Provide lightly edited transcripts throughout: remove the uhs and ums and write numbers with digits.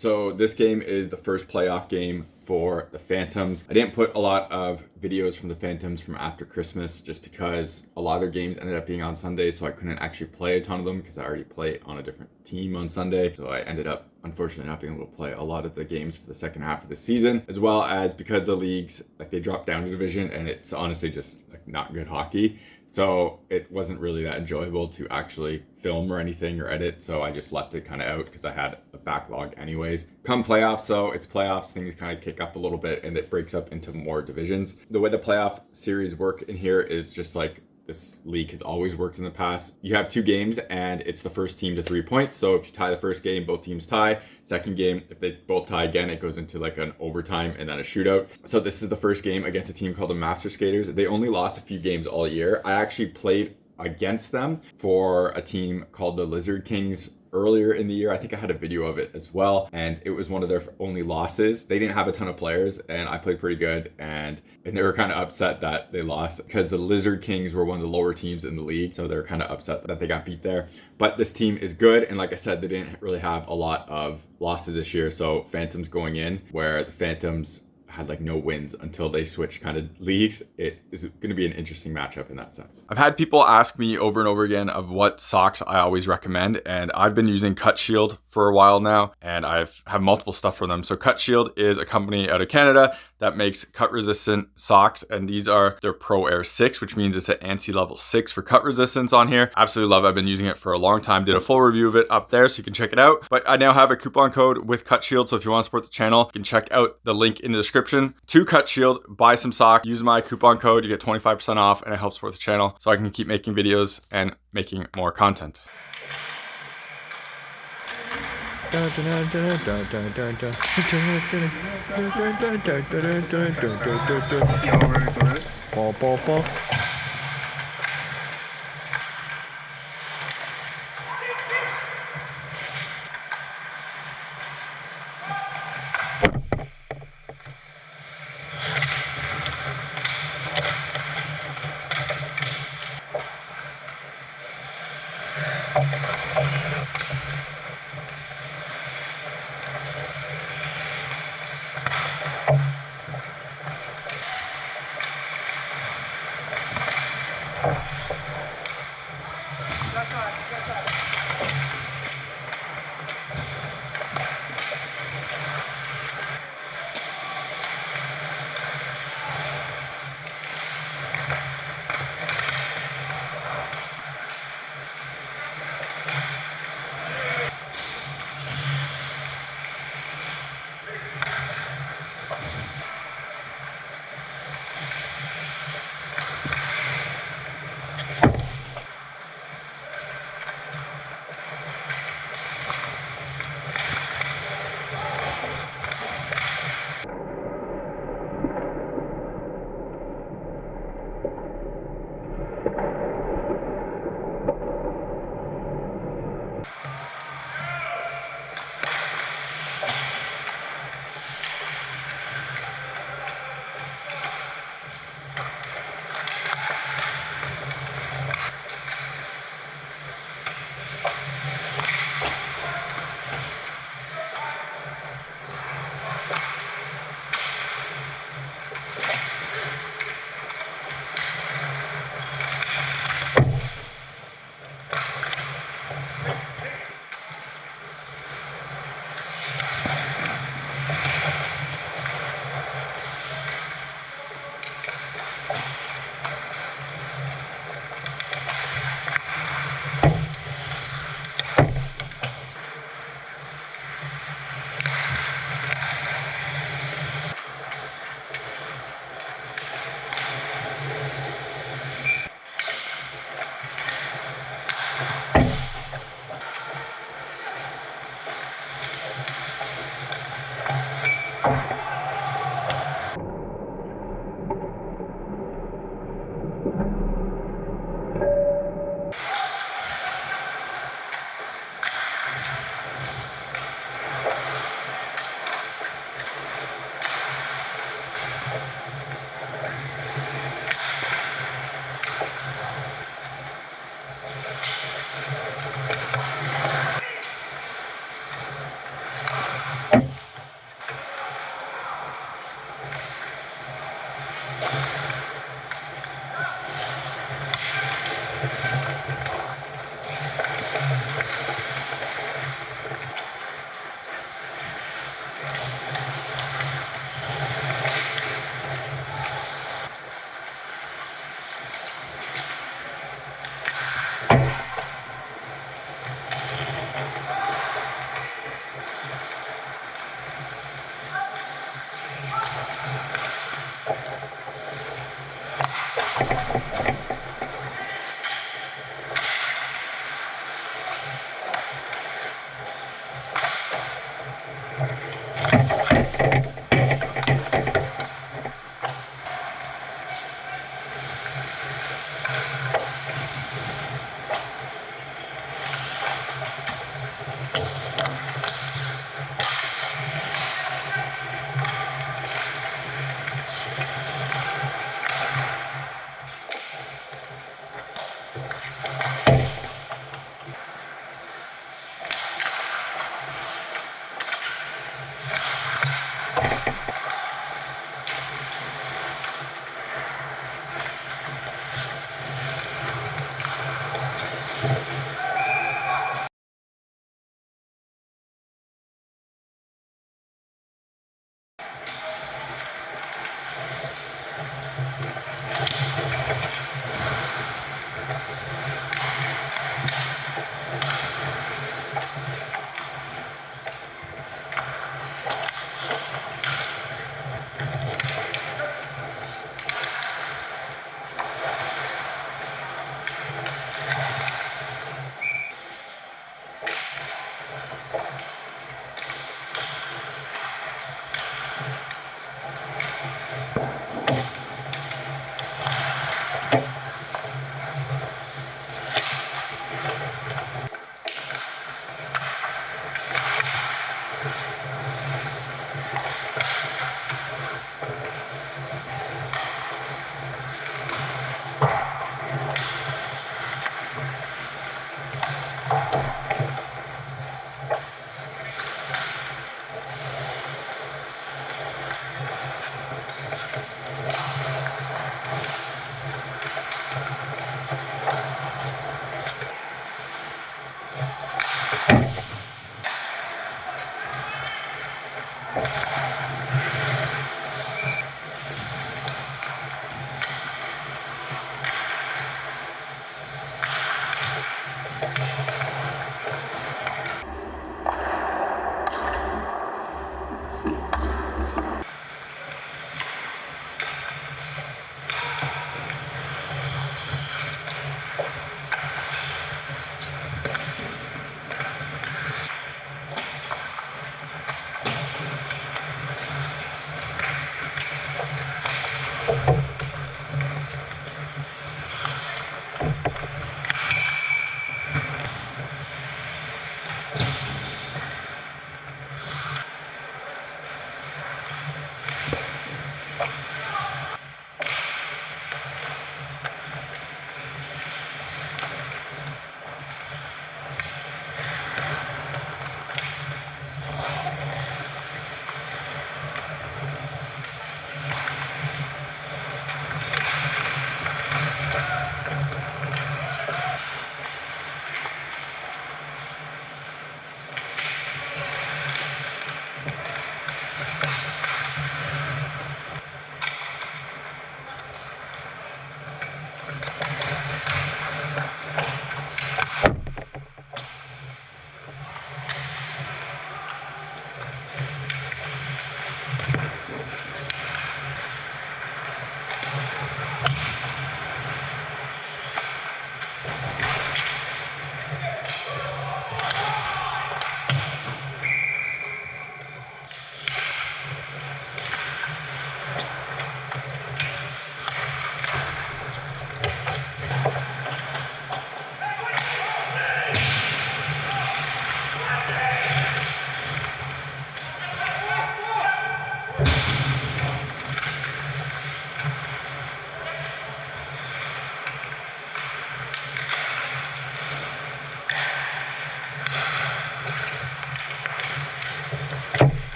So this game is the first playoff game for the Phantoms. I didn't put a lot of videos from the Phantoms from after Christmas just because a lot of their games ended up being on Sunday, so I couldn't actually play a ton of them because I already play on a different team on Sunday. So I ended up unfortunately not being able to play a lot of the games for the second half of the season, as well as because the leagues, like, they dropped down a division and it's honestly just like not good hockey. So it wasn't really that enjoyable to actually film or anything or edit. So I just left it kind of out because I had a backlog anyways. Come playoffs, so it's playoffs, things kind of kick up a little bit and it breaks up into more divisions. The way the playoff series work in here is just like this league has always worked in the past. You have 2 games and it's the first team to 3 points. So if you tie the first game, both teams tie. Second game, if they both tie again, it goes into like an overtime and then a shootout. So this is the first game against a team called the Master Skaters. They only lost a few games all year. I actually played against them for a team called the Lizard Kings earlier in the year. I think I had a video of it as well, and it was one of their only losses. They didn't have a ton of players and I played pretty good, and they were kind of upset that they lost because the Lizard Kings were one of the lower teams in the league, so they're kind of upset that they got beat there. But this team is good, and like I said, they didn't really have a lot of losses this year. So Phantoms going in, where the Phantoms had like no wins until they switched kind of leagues. It is going to be an interesting matchup in that sense. I've had people ask me over and over again of what socks I always recommend, and I've been using Cut Shield for a while now, and I've have multiple stuff from them. So Cut Shield is a company out of Canada that makes cut resistant socks, and these are their Pro Air 6, which means it's an ANSI level 6 for cut resistance on here. Absolutely love it. I've been using it for a long time. Did a full review of it up there, so you can check it out. But I now have a coupon code with Cut Shield, so if you want to support the channel, you can check out the link in the description to Cut Shield, buy some socks, use my coupon code, you get 25% off, and it helps support the channel so I can keep making videos and making more content.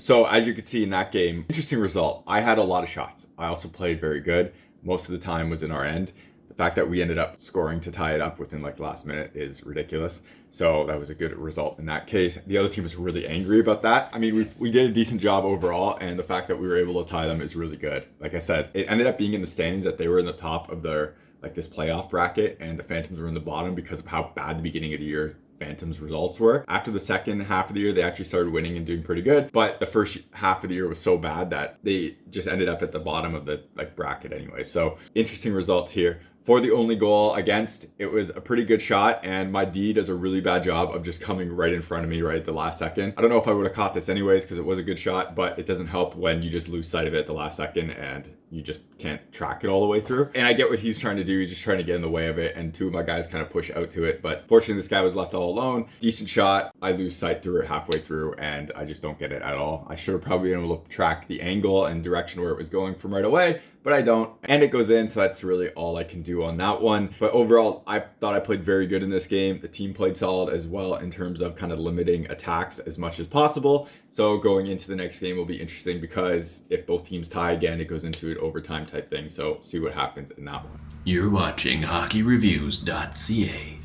So as you could see in that game, interesting result. I had a lot of shots. I also played very good. Most of the time was in our end. The fact that we ended up scoring to tie it up within like the last minute is ridiculous. So that was a good result in that case. The other team was really angry about that. I mean, we did a decent job overall, and the fact that we were able to tie them is really good. Like I said, it ended up being in the standings that they were in the top of their like this playoff bracket, and the Phantoms were in the bottom because of how bad the beginning of the year Phantoms results were. After the second half of the year, they actually started winning and doing pretty good, but the first half of the year was so bad that they just ended up at the bottom of the like bracket anyway. So interesting results here. For the only goal against, it was a pretty good shot, and my D does a really bad job of just coming right in front of me right at the last second. I don't know if I would have caught this anyways because it was a good shot, but it doesn't help when you just lose sight of it at the last second and you just can't track it all the way through. And I get what he's trying to do. He's just trying to get in the way of it, and two of my guys kind of push out to it. But fortunately, this guy was left all alone. Decent shot. I lose sight through it halfway through, and I just don't get it at all. I should have probably been able to track the angle and direction where it was going from right away, but I don't. And it goes in, so that's really all I can do on that one. But overall, I thought I played very good in this game. The team played solid as well in terms of kind of limiting attacks as much as possible. So going into the next game will be interesting because if both teams tie again, it goes into an overtime type thing. So see what happens in that one. You're watching HockeyReviews.ca.